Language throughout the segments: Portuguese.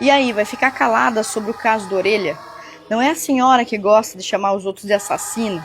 E aí, vai ficar calada sobre o caso do Orelha? Não é a senhora que gosta de chamar os outros de assassino?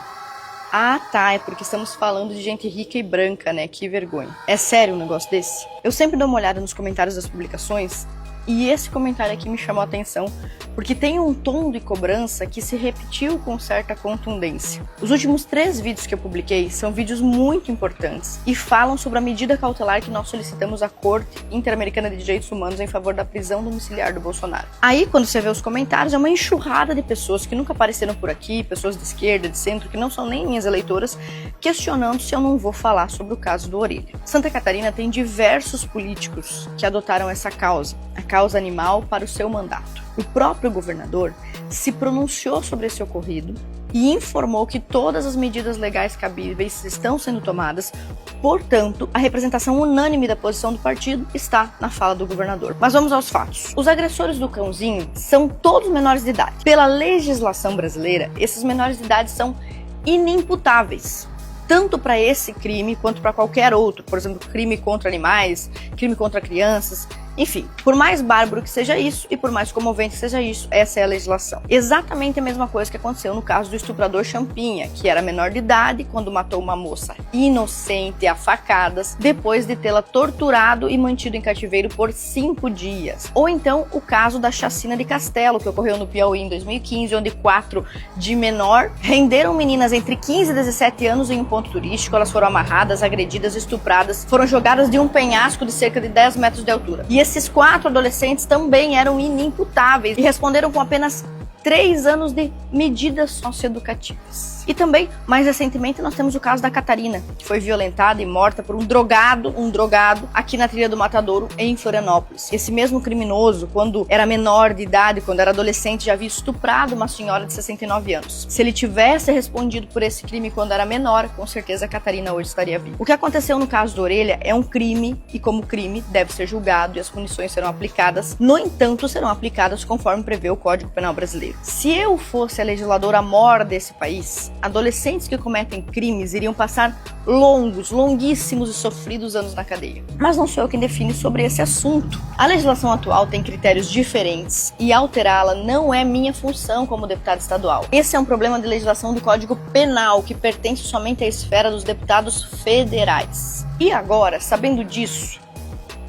Ah, tá, é porque estamos falando de gente rica e branca, né? Que vergonha. É sério um negócio desse? Eu sempre dou uma olhada nos comentários das publicações e esse comentário aqui me chamou a atenção porque tem um tom de cobrança que se repetiu com certa contundência. Os últimos 3 vídeos que eu publiquei são vídeos muito importantes e falam sobre a medida cautelar que nós solicitamos à Corte Interamericana de Direitos Humanos em favor da prisão domiciliar do Bolsonaro. Aí, quando você vê os comentários, é uma enxurrada de pessoas que nunca apareceram por aqui, pessoas de esquerda, de centro, que não são nem minhas eleitoras, questionando se eu não vou falar sobre o caso do Orelha. Santa Catarina tem diversos políticos que adotaram essa causa, a causa animal, para o seu mandato. O próprio governador se pronunciou sobre esse ocorrido e informou que todas as medidas legais cabíveis estão sendo tomadas, portanto, a representação unânime da posição do partido está na fala do governador. Mas vamos aos fatos. Os agressores do cãozinho são todos menores de idade. Pela legislação brasileira, esses menores de idade são inimputáveis, tanto para esse crime quanto para qualquer outro, por exemplo, crime contra animais, crime contra crianças. Enfim, por mais bárbaro que seja isso e por mais comovente que seja isso, essa é a legislação. Exatamente a mesma coisa que aconteceu no caso do estuprador Champinha, que era menor de idade quando matou uma moça inocente a facadas, depois de tê-la torturado e mantido em cativeiro por 5 dias. Ou então o caso da chacina de Castelo, que ocorreu no Piauí em 2015, onde 4 de menor renderam meninas entre 15 e 17 anos em um ponto turístico. Elas foram amarradas, agredidas, estupradas, foram jogadas de um penhasco de cerca de 10 metros de altura. E esses 4 adolescentes também eram inimputáveis e responderam com apenas 3 anos de medidas socioeducativas. E também, mais recentemente, nós temos o caso da Catarina, que foi violentada e morta por um drogado aqui na Trilha do Matadouro, em Florianópolis. Esse mesmo criminoso, quando era menor de idade, quando era adolescente, já havia estuprado uma senhora de 69 anos. Se ele tivesse respondido por esse crime quando era menor, com certeza a Catarina hoje estaria viva. O que aconteceu no caso do Orelha é um crime e, como crime, deve ser julgado e as punições serão aplicadas. No entanto, serão aplicadas conforme prevê o Código Penal brasileiro. Se eu fosse a legisladora mor desse país, adolescentes que cometem crimes iriam passar longuíssimos e sofridos anos na cadeia. Mas não sou eu quem define sobre esse assunto. A legislação atual tem critérios diferentes e alterá-la não é minha função como deputada estadual. Esse é um problema de legislação do Código Penal que pertence somente à esfera dos deputados federais. E agora, sabendo disso,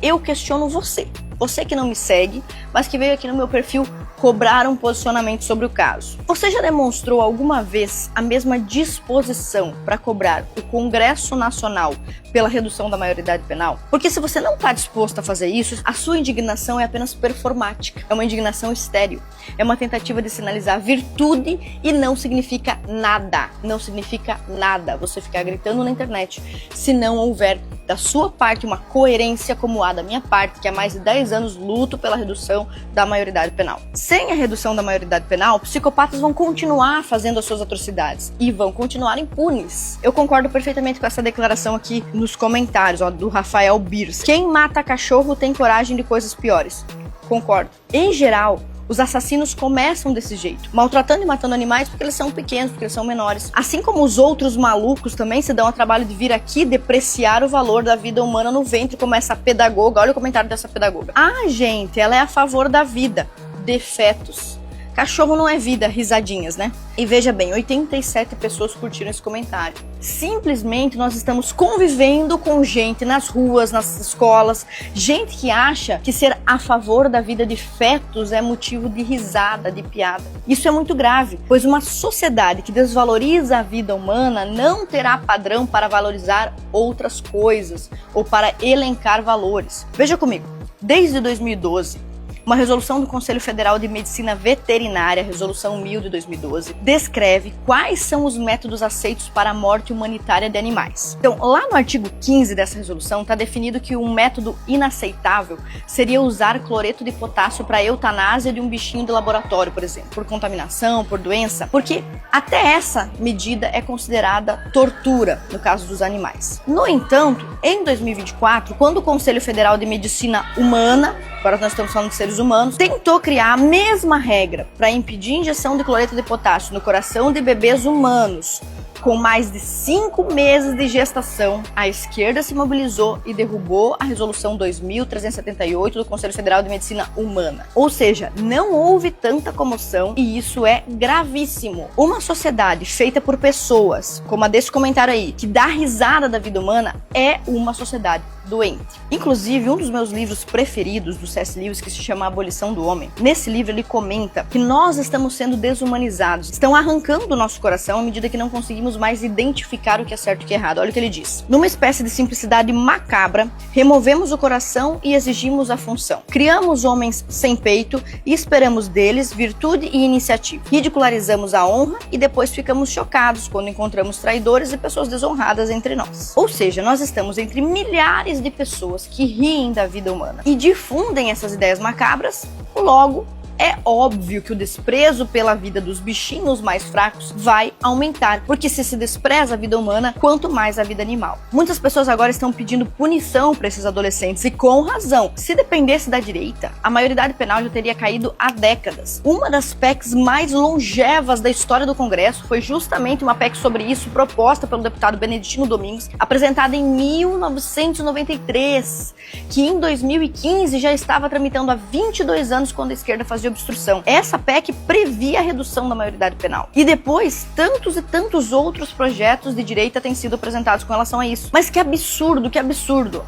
eu questiono você. Você que não me segue, mas que veio aqui no meu perfil cobrar um posicionamento sobre o caso. Você já demonstrou alguma vez a mesma disposição para cobrar o Congresso Nacional pela redução da maioridade penal? Porque se você não está disposto a fazer isso, a sua indignação é apenas performática, é uma indignação estéril, é uma tentativa de sinalizar virtude e não significa nada, não significa nada você ficar gritando na internet se não houver da sua parte uma coerência como a da minha parte, que há mais de 10 anos luto pela redução da maioridade penal. Sem a redução da maioridade penal, psicopatas vão continuar fazendo as suas atrocidades e vão continuar impunes. Eu concordo perfeitamente com essa declaração aqui nos comentários, do Rafael Birs. Quem mata cachorro tem coragem de coisas piores. Concordo. Em geral, os assassinos começam desse jeito, maltratando e matando animais porque eles são pequenos, porque eles são menores. Assim como os outros malucos também se dão ao trabalho de vir aqui depreciar o valor da vida humana no ventre, como essa pedagoga. Olha o comentário dessa pedagoga. Ah, gente, ela é a favor da vida, de fetos. Cachorro não é vida, risadinhas, né? E veja bem, 87 pessoas curtiram esse comentário. Simplesmente nós estamos convivendo com gente nas ruas, nas escolas, gente que acha que ser a favor da vida de fetos é motivo de risada, de piada. Isso é muito grave, pois uma sociedade que desvaloriza a vida humana não terá padrão para valorizar outras coisas ou para elencar valores. Veja comigo, desde 2012, uma resolução do Conselho Federal de Medicina Veterinária, Resolução 1000 de 2012, descreve quais são os métodos aceitos para a morte humanitária de animais. Então, lá no artigo 15 dessa resolução, está definido que um método inaceitável seria usar cloreto de potássio para a eutanásia de um bichinho de laboratório, por exemplo, por contaminação, por doença, porque até essa medida é considerada tortura no caso dos animais. No entanto, em 2024, quando o Conselho Federal de Medicina Humana, agora nós estamos falando de seres humanos, tentou criar a mesma regra para impedir injeção de cloreto de potássio no coração de bebês humanos, Com mais de 5 meses de gestação, a esquerda se mobilizou e derrubou a Resolução 2378 do Conselho Federal de Medicina Humana. Ou seja, não houve tanta comoção e isso é gravíssimo. Uma sociedade feita por pessoas, como a desse comentário aí, que dá risada da vida humana, é uma sociedade doente. Inclusive, um dos meus livros preferidos do C.S. Lewis, que se chama A Abolição do Homem, nesse livro ele comenta que nós estamos sendo desumanizados, estão arrancando o nosso coração à medida que não conseguimos mais identificar o que é certo e o que é errado. Olha o que ele diz. Numa espécie de simplicidade macabra, removemos o coração e exigimos a função. Criamos homens sem peito e esperamos deles virtude e iniciativa. Ridicularizamos a honra e depois ficamos chocados quando encontramos traidores e pessoas desonradas entre nós. Ou seja, nós estamos entre milhares de pessoas que riem da vida humana e difundem essas ideias macabras, logo é óbvio que o desprezo pela vida dos bichinhos mais fracos vai aumentar, porque se despreza a vida humana, quanto mais a vida animal. Muitas pessoas agora estão pedindo punição para esses adolescentes e com razão. Se dependesse da direita, a maioridade penal já teria caído há décadas. Uma das PECs mais longevas da história do Congresso foi justamente uma PEC sobre isso, proposta pelo deputado Beneditino Domingues, apresentada em 1993, que em 2015 já estava tramitando há 22 anos quando a esquerda fazia obstrução. Essa PEC previa a redução da maioridade penal. E depois, tantos e tantos outros projetos de direita têm sido apresentados com relação a isso. Mas que absurdo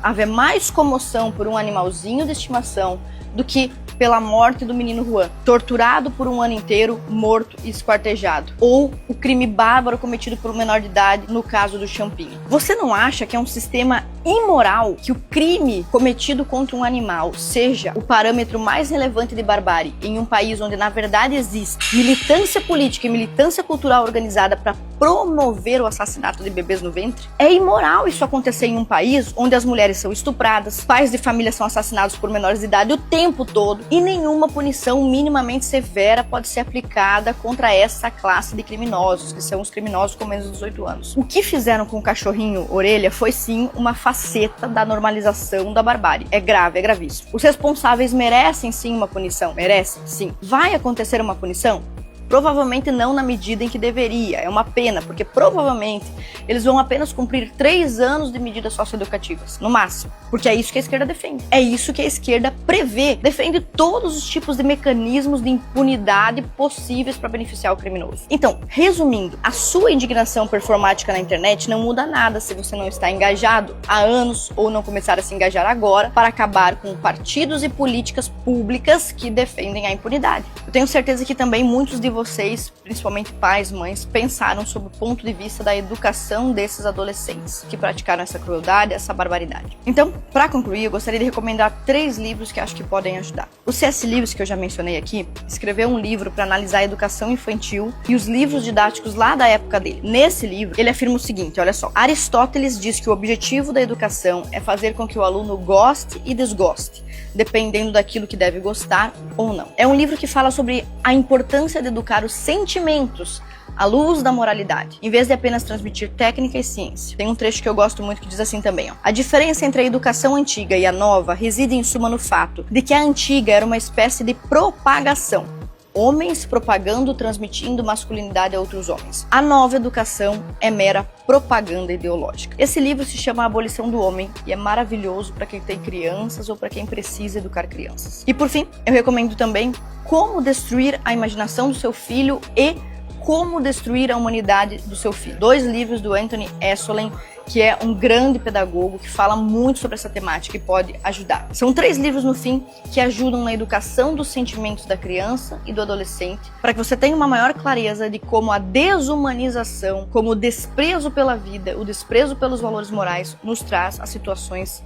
haver mais comoção por um animalzinho de estimação do que pela morte do menino Juan, torturado por um ano inteiro, morto e esquartejado. Ou o crime bárbaro cometido por um menor de idade, no caso do Champinho. Você não acha que é um sistema imoral que o crime cometido contra um animal seja o parâmetro mais relevante de barbárie em um país onde, na verdade, existe militância política e militância cultural organizada para promover o assassinato de bebês no ventre? É imoral isso acontecer em um país onde as mulheres são estupradas, pais de família são assassinados por menores de idade o tempo todo e nenhuma punição minimamente severa pode ser aplicada contra essa classe de criminosos, que são os criminosos com menos de 18 anos. O que fizeram com o cachorrinho Orelha foi sim uma faceta da normalização da barbárie. É grave, é gravíssimo. Os responsáveis merecem sim uma punição, merecem sim. Vai acontecer uma punição? Provavelmente não na medida em que deveria, é uma pena, porque provavelmente eles vão apenas cumprir 3 anos de medidas socioeducativas, no máximo, porque é isso que a esquerda defende, é isso que a esquerda prevê, defende todos os tipos de mecanismos de impunidade possíveis para beneficiar o criminoso. Então, resumindo, a sua indignação performática na internet não muda nada se você não está engajado há anos ou não começar a se engajar agora para acabar com partidos e políticas públicas que defendem a impunidade. Eu tenho certeza que também muitos de vocês, principalmente pais, mães, pensaram sobre o ponto de vista da educação desses adolescentes que praticaram essa crueldade, essa barbaridade. Então, para concluir, eu gostaria de recomendar 3 livros que acho que podem ajudar. O C.S. Lewis, que eu já mencionei aqui, escreveu um livro para analisar a educação infantil e os livros didáticos lá da época dele. Nesse livro, ele afirma o seguinte, olha só, Aristóteles diz que o objetivo da educação é fazer com que o aluno goste e desgoste, dependendo daquilo que deve gostar ou não. É um livro que fala sobre a importância de educar os sentimentos à luz da moralidade, em vez de apenas transmitir técnica e ciência. Tem um trecho que eu gosto muito que diz assim também, ó. A diferença entre a educação antiga e a nova reside em suma no fato de que a antiga era uma espécie de propagação. Homens propagando, transmitindo masculinidade a outros homens. A nova educação é mera propaganda ideológica. Esse livro se chama A Abolição do Homem e é maravilhoso para quem tem crianças ou para quem precisa educar crianças. E por fim, eu recomendo também Como Destruir a Imaginação do Seu Filho e Como Destruir a Humanidade do Seu Filho. 2 livros do Anthony Esolen, que é um grande pedagogo que fala muito sobre essa temática e pode ajudar. São 3 livros no fim que ajudam na educação dos sentimentos da criança e do adolescente, para que você tenha uma maior clareza de como a desumanização, como o desprezo pela vida, o desprezo pelos valores morais nos traz a situações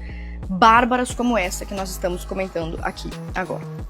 bárbaras como essa que nós estamos comentando aqui agora.